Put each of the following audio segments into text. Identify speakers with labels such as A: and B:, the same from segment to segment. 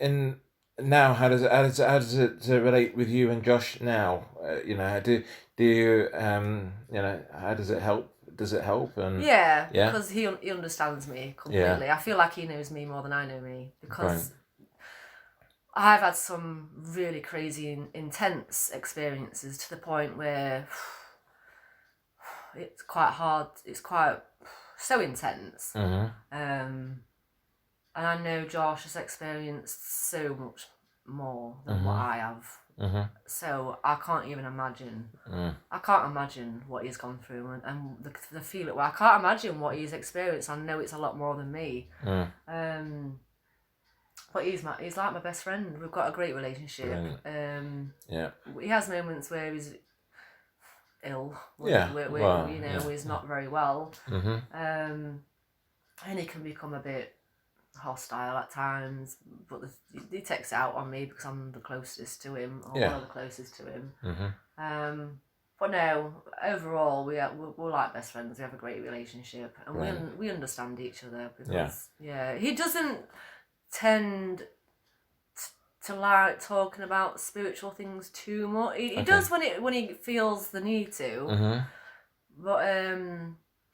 A: And now, how does it relate with you and Josh now? Do you how does it help? Does it help? And
B: Yeah,
A: yeah,
B: because he understands me
A: yeah,
B: completely. I feel like he knows me more than I know me
A: right,
B: because I've had some really crazy and intense experiences to the point where it's quite hard. It's quite so intense.
A: mm-hmm,
B: And I know Josh has experienced so much more than what
A: mm-hmm,
B: I have.
A: mm-hmm,
B: So I can't even imagine.
A: mm,
B: I can't imagine what he's gone through and the feeling. Well, I can't imagine what he's experienced. I know it's a lot more than me.
A: mm,
B: But he's like my best friend. We've got a great relationship.
A: brilliant, yeah,
B: He has moments where he's ill,
A: yeah,
B: where
A: well, yeah,
B: he's not very well,
A: mm-hmm,
B: and he can become a bit hostile at times. But he takes it out on me because I'm the closest to him, or one
A: yeah,
B: of the closest to him.
A: mm-hmm,
B: But no, overall we're like best friends. We have a great relationship, and
A: brilliant,
B: we understand each other
A: yeah,
B: because he doesn't tend to like talking about spiritual things too much. He
A: okay,
B: does when he feels the need to,
A: mm-hmm,
B: but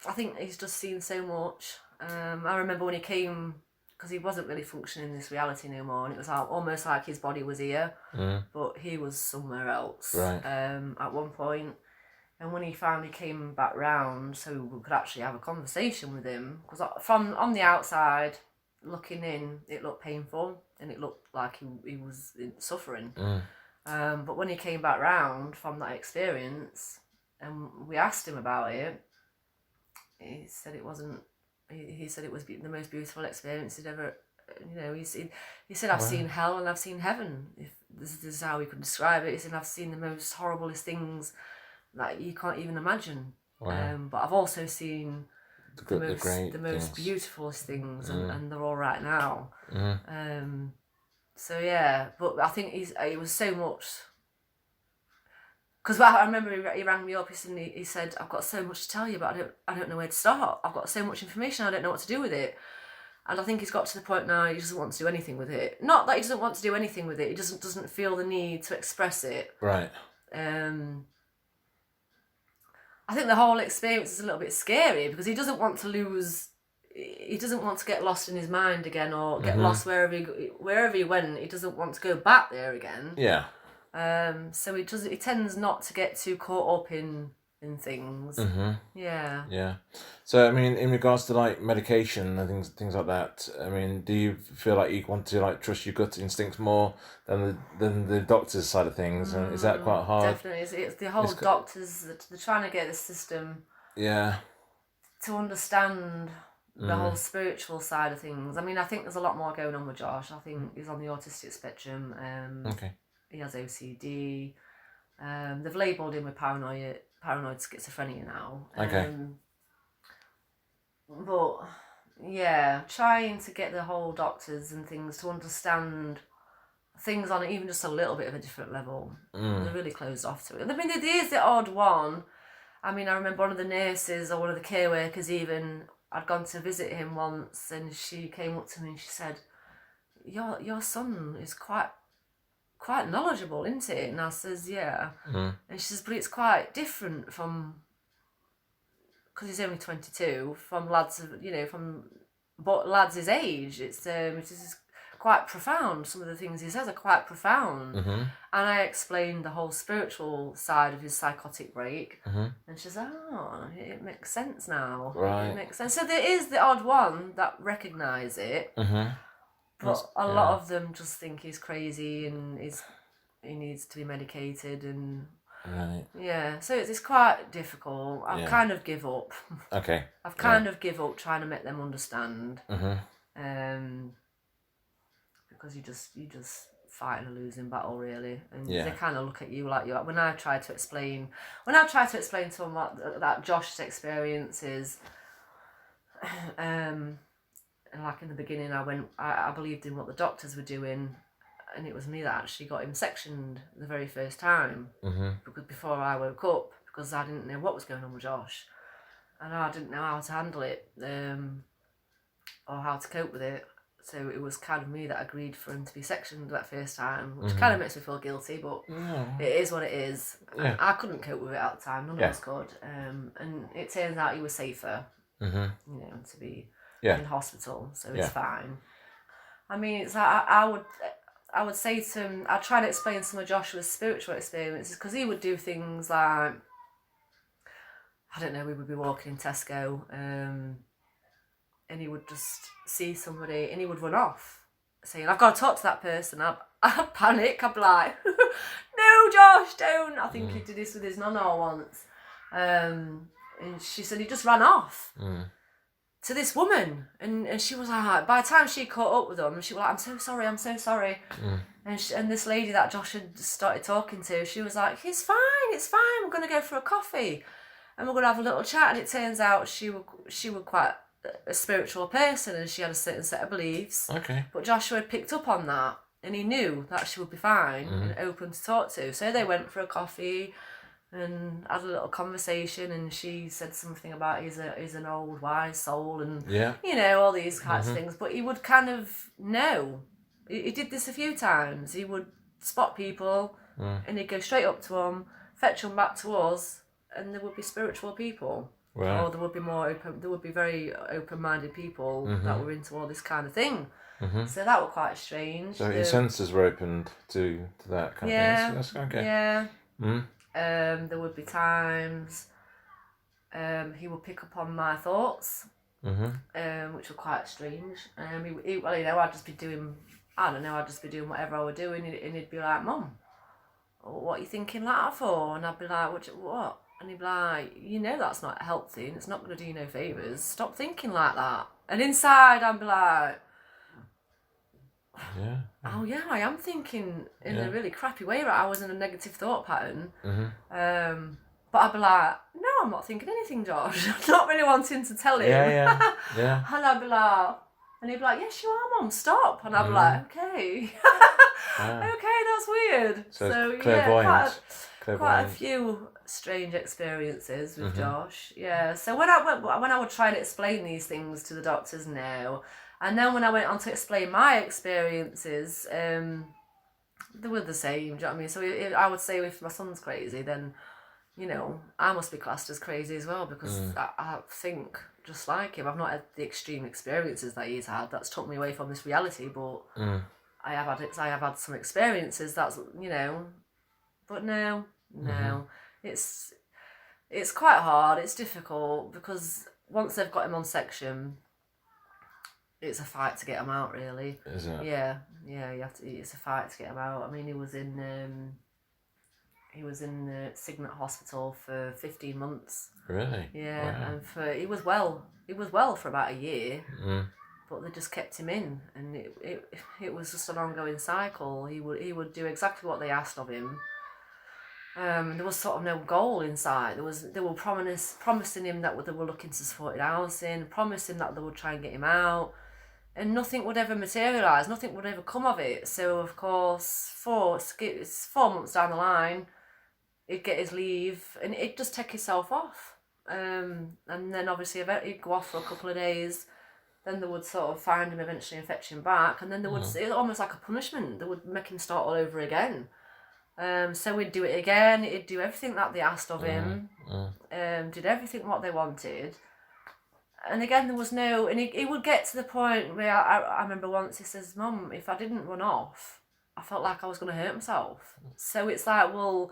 B: I think he's just seen so much. I remember when he came because he wasn't really functioning in this reality no more, and it was almost like his body was here,
A: mm,
B: but he was somewhere else.
A: right,
B: At one point, and when he finally came back round, so we could actually have a conversation with him, because from on the outside looking in, it looked painful and it looked like he was suffering.
A: mm,
B: But when he came back round from that experience, and we asked him about it, he said it wasn't. He said it was the most beautiful experience he'd ever. He said I've
A: wow,
B: seen hell and I've seen heaven. If this is how he could describe it, he said I've seen the most horriblest things that you can't even imagine.
A: wow,
B: But I've also seen
A: the
B: the
A: great
B: most
A: things,
B: beautifulest things,
A: mm,
B: and they're all right now.
A: mm,
B: So yeah, but I think it was so much. Because I remember he rang me up. He said, "I've got so much to tell you, but I don't know where to start. I've got so much information. I don't know what to do with it." And I think he's got to the point now he doesn't want to do anything with it. Not that he doesn't want to do anything with it. He doesn't feel the need to express it.
A: right,
B: I think the whole experience is a little bit scary because he doesn't want to lose. He doesn't want to get lost in his mind again, or get
A: mm-hmm,
B: lost wherever he went. He doesn't want to go back there again.
A: yeah,
B: So he does. He tends not to get too caught up in things.
A: mm-hmm.
B: Yeah.
A: Yeah. So, I mean, in regards to like medication and things like that, I mean, do you feel like you want to like trust your gut instincts more than the doctor's side of things? And is that quite hard?
B: Definitely, it's the whole doctors that they're trying to get the system
A: Yeah.
B: to understand the whole spiritual side of things. I mean, I think there's a lot more going on with Josh. I think he's on the autistic spectrum.
A: Okay.
B: He has OCD. They've labelled him with paranoid schizophrenia now.
A: Okay.
B: But yeah, trying to get the whole doctors and things to understand things on even just a little bit of a different level. They're really closed off to it. I mean, there is the odd one. I mean, I remember one of the nurses or one of the care workers even, I'd gone to visit him once and she came up to me and she said, your son is quite knowledgeable, isn't it? And I says, yeah. And she says, but it's quite different from, because he's only 22, from lads, from lads his age. It's quite profound. Some of the things he says are quite profound.
A: Mm-hmm.
B: And I explained the whole spiritual side of his psychotic break.
A: Mm-hmm.
B: And she says, oh, it makes sense now.
A: Right.
B: It makes sense. So there is the odd one that recognise it.
A: Mm-hmm.
B: But a lot of them just think he's crazy and he needs to be medicated and...
A: Right.
B: Yeah, so it's quite difficult. I've kind of give up.
A: Okay.
B: I've kind of give up trying to make them understand.
A: Mm-hmm.
B: Because you just fighting a losing battle really, and
A: Yeah.
B: they kind of look at you like when I try to explain to them what that Josh's experience is. And like in the beginning, I believed in what the doctors were doing. And it was me that actually got him sectioned the very first time, because before I woke up, because I didn't know what was going on with Josh, and I didn't know how to handle it, or how to cope with it. So it was kind of me that agreed for him to be sectioned that first time, which kind of makes me feel guilty, but it is what it is.
A: Yeah.
B: I couldn't cope with it at the time, none of us could, and it turns out he was safer, to be in hospital, so it's fine. I mean, it's like I would say to him, I'd try to explain some of Joshua's spiritual experiences, because he would do things like, I don't know, we would be walking in Tesco, and he would just see somebody and he would run off, saying, I've got to talk to that person. I'd panic, I'd be like, no, Josh, don't. I think he did this with his nonna once. And she said he just ran off. To this woman, and she was like, by the time she caught up with him, she was like, I'm so sorry. And this lady that Josh had started talking to, she was like, it's fine, we're going to go for a coffee and we're going to have a little chat. And it turns out she was quite a spiritual person, and she had a certain set of beliefs.
A: Okay.
B: But Joshua had picked up on that, and he knew that she would be fine and open to talk to. So they went for a coffee and had a little conversation, and she said something about he's an old wise soul, and all these kinds of things. But he would kind of know. He did this a few times. He would spot people and he'd go straight up to them, fetch them back to us, and there would be spiritual people.
A: Right.
B: Or there would be there would be very open-minded people that were into all this kind of thing. So that was quite strange.
A: So your senses were opened to that kind of thing. That's okay.
B: Yeah. There would be times he would pick up on my thoughts, which were quite strange. I'd just be doing, I'd just be doing whatever I was doing, and he'd be like, Mum, what are you thinking like that for? And I'd be like, what? And he'd be like, that's not healthy and it's not going to do you no favours. Stop thinking like that. And inside I'd be like, oh yeah, I am thinking in a really crappy way. Right? I was in a negative thought pattern. But I'd be like, no, I'm not thinking anything, Josh. I'm not really wanting to tell him.
A: Yeah.
B: And I'd be like, and he'd be like, yes, you are, Mum, stop. And I'd be like, okay. Okay, that's weird.
A: So clairvoyance.
B: Quite a few strange experiences with Josh. Yeah. So when I would try to explain these things to the doctors now, and then when I went on to explain my experiences, they were the same. Do you know what I mean? So I would say if my son's crazy, then I must be classed as crazy as well, because I think just like him. I've not had the extreme experiences that he's had. That's took me away from this reality, but I have had some experiences. That's but no, it's quite hard. It's difficult because once they've got him on section, it's a fight to get him out. Really,
A: is it?
B: Yeah. You have to. It's a fight to get him out. I mean, he was in the Signet Hospital for 15 months.
A: Really?
B: Yeah, wow. And he was well for about a year. But they just kept him in, and it was just an ongoing cycle. He would do exactly what they asked of him. There was sort of no goal inside. They were promising him that they were looking to supported housing, promising that they would try and get him out, and nothing would ever materialise. Nothing would ever come of it. So of course, 4 months down the line, he'd get his leave, and he'd just take himself off. And then obviously he'd go off for a couple of days. Then they would sort of find him eventually and fetch him back, and then it was almost like a punishment. They would make him start all over again. So we'd do it again. He'd do everything that they asked of him. Did everything what they wanted, And again, there was no, and he would get to the point where I remember once he says, "Mum, if I didn't run off, I felt like I was going to hurt myself." So it's like, well,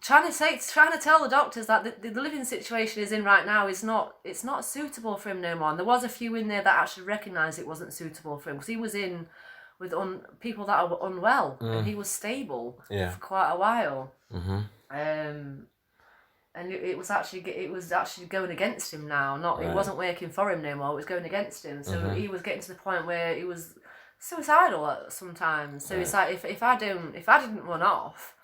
B: trying to tell the doctors that the living situation he's in right now it's not suitable for him no more. And there was a few in there that actually recognised it wasn't suitable for him, because he was in with people that are unwell, and he was stable for quite a while. And it was actually going against him now. It wasn't working for him no more. It was going against him. So he was getting to the point where he was suicidal sometimes. So it's like, if I didn't run off.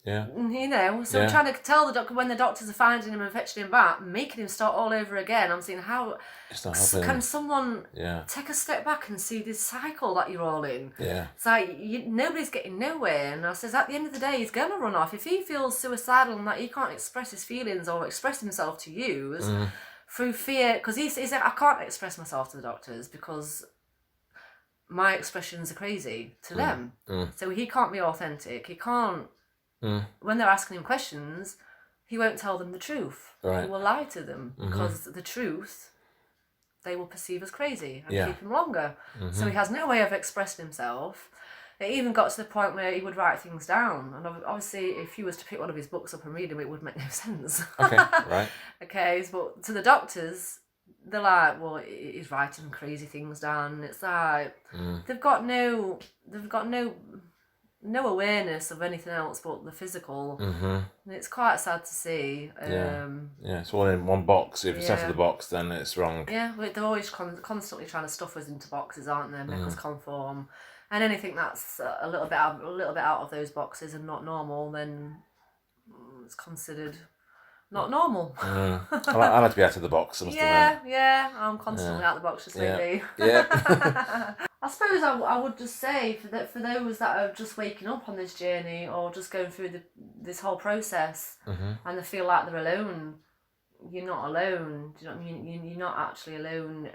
A: Yeah.
B: You know, so trying to tell the doctor, when the doctors are finding him and fetching him back, making him start all over again. I'm saying, how can someone take a step back and see this cycle that you're all in?
A: Yeah.
B: It's like, nobody's getting nowhere. And I says, at the end of the day, he's going to run off. If he feels suicidal and that he can't express his feelings or express himself to you through fear, because he says, I can't express myself to the doctors because my expressions are crazy to them. So he can't be authentic. He can't. When they're asking him questions, he won't tell them the truth.
A: Right.
B: He will lie to them because the truth they will perceive as crazy and keep him longer. So he has no way of expressing himself. It even got to the point where he would write things down. And obviously, if you was to pick one of his books up and read them, it would make no sense.
A: Okay, right.
B: Okay, but to the doctors, they're like, well, he's writing crazy things down. It's like they've got no awareness of anything else but the physical. And it's quite sad to see.
A: It's all in one box. If it's out of the box, then it's wrong.
B: Yeah, but they're always constantly trying to stuff us into boxes, aren't they? Make us conform. And anything that's a little bit out of those boxes and not normal, then it's considered not normal.
A: I like to be out of the box.
B: I'm constantly out of the box, just like me. I suppose I would just say for those that are just waking up on this journey or just going through this whole process and they feel like they're alone, you're not alone. Do you know what I mean? You're not actually alone.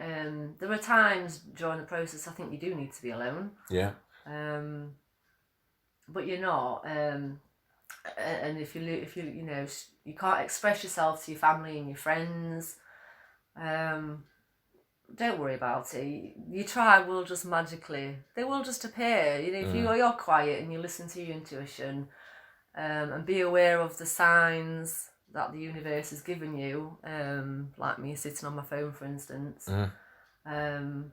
B: There are times during the process I think you do need to be alone.
A: Yeah.
B: But you're not. And if you can't express yourself to your family and your friends, don't worry about it. Your tribe will just they will just appear. You know, if you're quiet and you listen to your intuition, and be aware of the signs that the universe has given you, like me sitting on my phone, for instance, and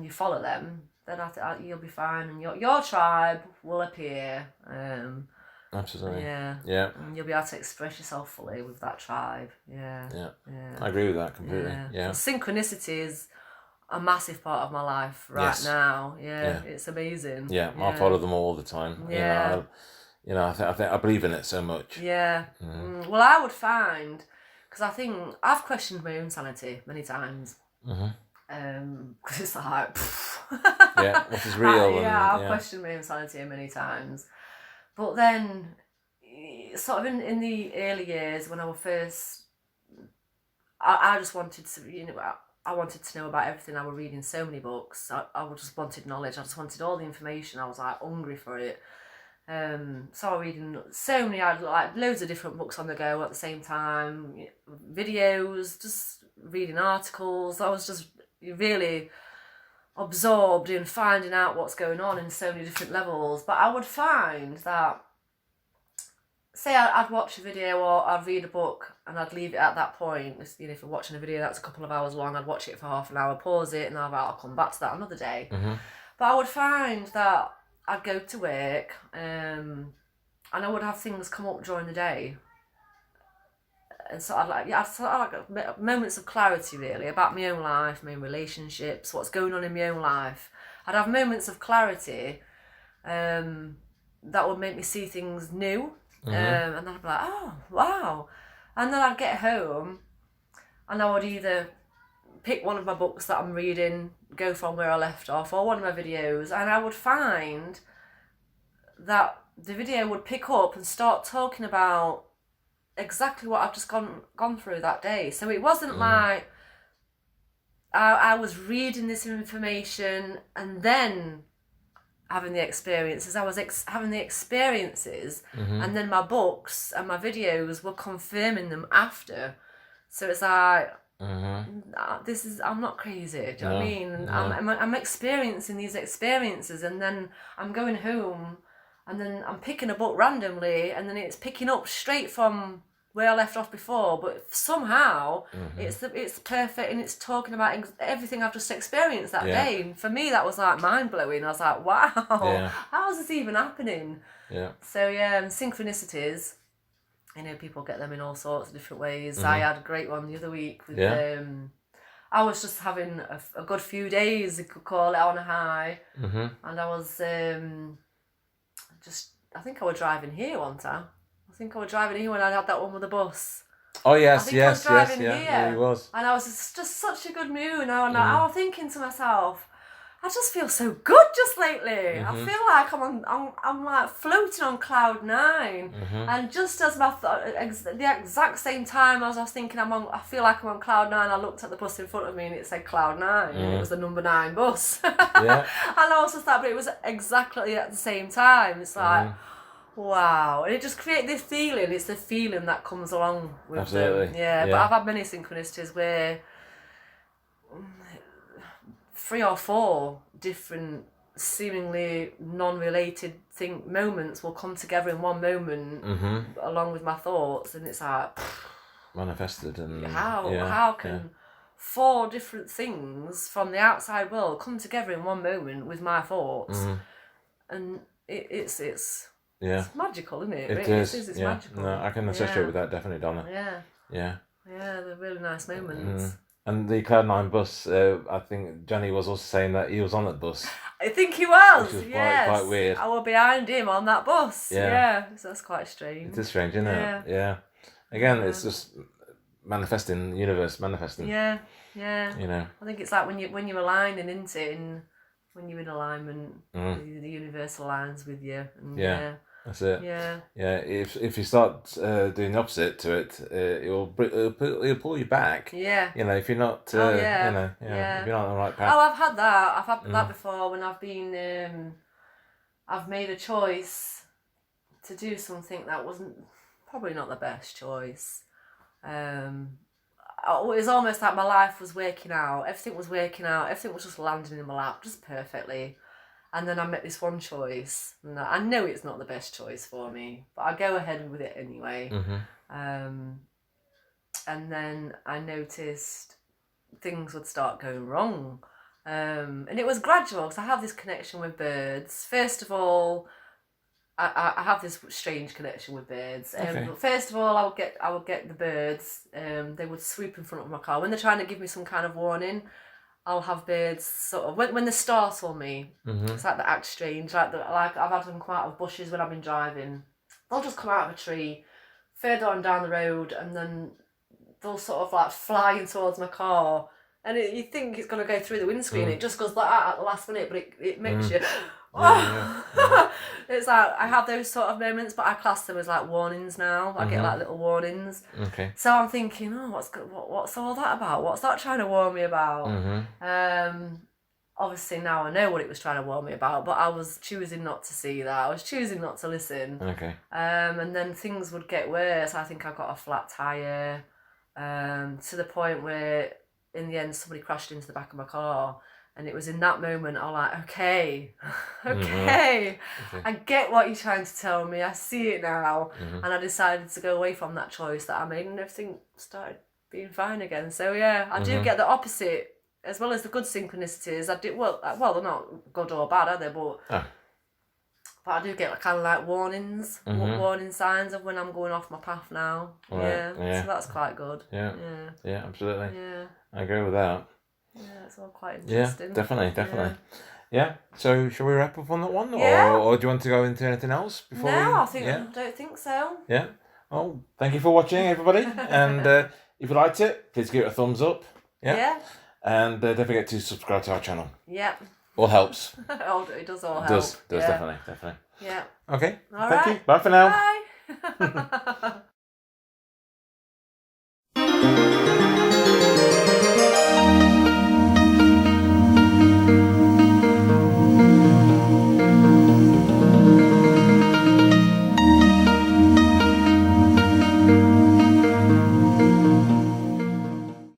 B: you follow them, then you'll be fine, and your tribe will appear.
A: Absolutely.
B: Yeah. And you'll be able to express yourself fully with that tribe. Yeah.
A: I agree with that completely. Yeah.
B: Synchronicity is a massive part of my life right now. Yeah. It's amazing.
A: Yeah. I follow them all the time.
B: Yeah.
A: I think I believe in it so much.
B: Yeah. Well, I would find, because I think I've questioned my own sanity many times. Because it's like,
A: what is real?
B: I've questioned my own sanity many times. But then, sort of in the early years when I was first, I just wanted to, I wanted to know about everything. I was reading so many books. I just wanted knowledge. I just wanted all the information. I was like hungry for it. So I was reading so many, I had like loads of different books on the go at the same time, videos, just reading articles. I was just really absorbed in finding out what's going on in so many different levels. But I would find that, say I'd watch a video or I'd read a book and I'd leave it at that point. If I'm watching a video that's a couple of hours long, I'd watch it for half an hour, pause it, and I'll come back to that another day. But I would find that I'd go to work and I would have things come up during the day. And so I'd like moments of clarity really about my own life, my own relationships, what's going on in my own life. I'd have moments of clarity that would make me see things new. And then I'd be like, oh, wow. And then I'd get home and I would either pick one of my books that I'm reading, go from where I left off, or one of my videos, and I would find that the video would pick up and start talking about exactly what I've just gone through that day. So it wasn't like I was reading this information and then having the experiences. I was having the experiences and then my books and my videos were confirming them after. So it's like I'm not crazy. Do you know what I mean? I'm experiencing these experiences, and then I'm going home, and then I'm picking a book randomly, and then it's picking up straight from where I left off before, but somehow it's perfect, and it's talking about everything I've just experienced that day. And for me, that was like mind blowing. I was like, wow, how is this even happening?
A: Yeah.
B: So synchronicities. I know people get them in all sorts of different ways. I had a great one the other week with I was just having a good few days, you could call it, on a high, and I was I think I was driving here one time. I think I was driving here when I had that one with the bus.
A: Oh yes,
B: I think I was driving here,
A: yeah, he was.
B: and I was just such a good mood, and I was thinking to myself, I just feel so good just lately. I feel like I'm like floating on cloud 9, and just as the exact same time as I was thinking I feel like I'm on cloud 9, I looked at the bus in front of me and it said cloud 9, and it was the number 9 bus. And I was just like, but it was exactly at the same time. It's like, wow, and it just creates this feeling. It's the feeling that comes along with them. Yeah, but I've had many synchronicities where 3 or 4 different seemingly non-related moments will come together in one moment along with my thoughts, and it's like
A: manifested. And
B: how can 4 different things from the outside world come together in one moment with my thoughts? And it's magical, isn't it?
A: It is. It's magical. No, I can associate with that, definitely, Donna. Yeah,
B: they're really nice moments.
A: And the Cloud 9 bus, I think Johnny was also saying that he was on that bus.
B: I think he was.
A: Which was quite weird.
B: I was behind him on that bus. Yeah. So that's quite strange.
A: It is strange, isn't it? Yeah. Again, it's just manifesting, the universe manifesting.
B: Yeah.
A: You know.
B: I think it's like when you're aligning into it, and when you're in alignment, the universe aligns with you. And,
A: that's it.
B: Yeah.
A: If you start doing the opposite to it, it'll pull you back.
B: Yeah.
A: You know, if you're not, if you're not on the right path.
B: Oh, I've had that. I've had that before when I've been, I've made a choice to do something that wasn't probably not the best choice. It was almost like my life was working out. Everything was working out. Everything was just landing in my lap just perfectly. And then I met this one choice, and I know it's not the best choice for me, but I go ahead with it anyway. And then I noticed things would start going wrong. And it was gradual, because I have this connection with birds. First of all, I have this strange connection with birds. But first of all, I would get the birds. They would swoop in front of my car when they're trying to give me some kind of warning. I'll have birds sort of when they startle me. It's like they act strange. Like I've had them come out of bushes when I've been driving. They'll just come out of a tree, further on down the road, and then they'll sort of like flying towards my car. And you think it's going to go through the windscreen. It just goes like that at the last minute, but it makes you... It's like I have those sort of moments, but I class them as like warnings now. I get like little warnings. So I'm thinking, what's all that about? What's that trying to warn me about? Obviously now I know what it was trying to warn me about, but I was choosing not to see that. I was choosing not to listen. And then things would get worse. I think I got a flat tire, to the point where in the end somebody crashed into the back of my car. And it was in that moment I was like, okay, I get what you're trying to tell me. I see it now. And I decided to go away from that choice that I made, and everything started being fine again. So I do get the opposite, as well as the good synchronicities. I do well, they're not good or bad, are they? But I do get kind of like warnings, warning signs of when I'm going off my path now. So that's quite good. Yeah,
A: absolutely.
B: Yeah,
A: I agree with that.
B: Yeah, it's all quite interesting.
A: Yeah, definitely. Yeah. So, shall we wrap up on that one, or do you want to go into anything else before?
B: No, I don't think so.
A: Yeah. Well, thank you for watching, everybody, and if you liked it, please give it a thumbs up. Yeah. And don't forget to subscribe to our channel. Yeah. All helps.
B: It does all help.
A: Does definitely.
B: Yeah.
A: Okay.
B: All
A: Thank
B: right.
A: you. Bye for now.
B: Bye.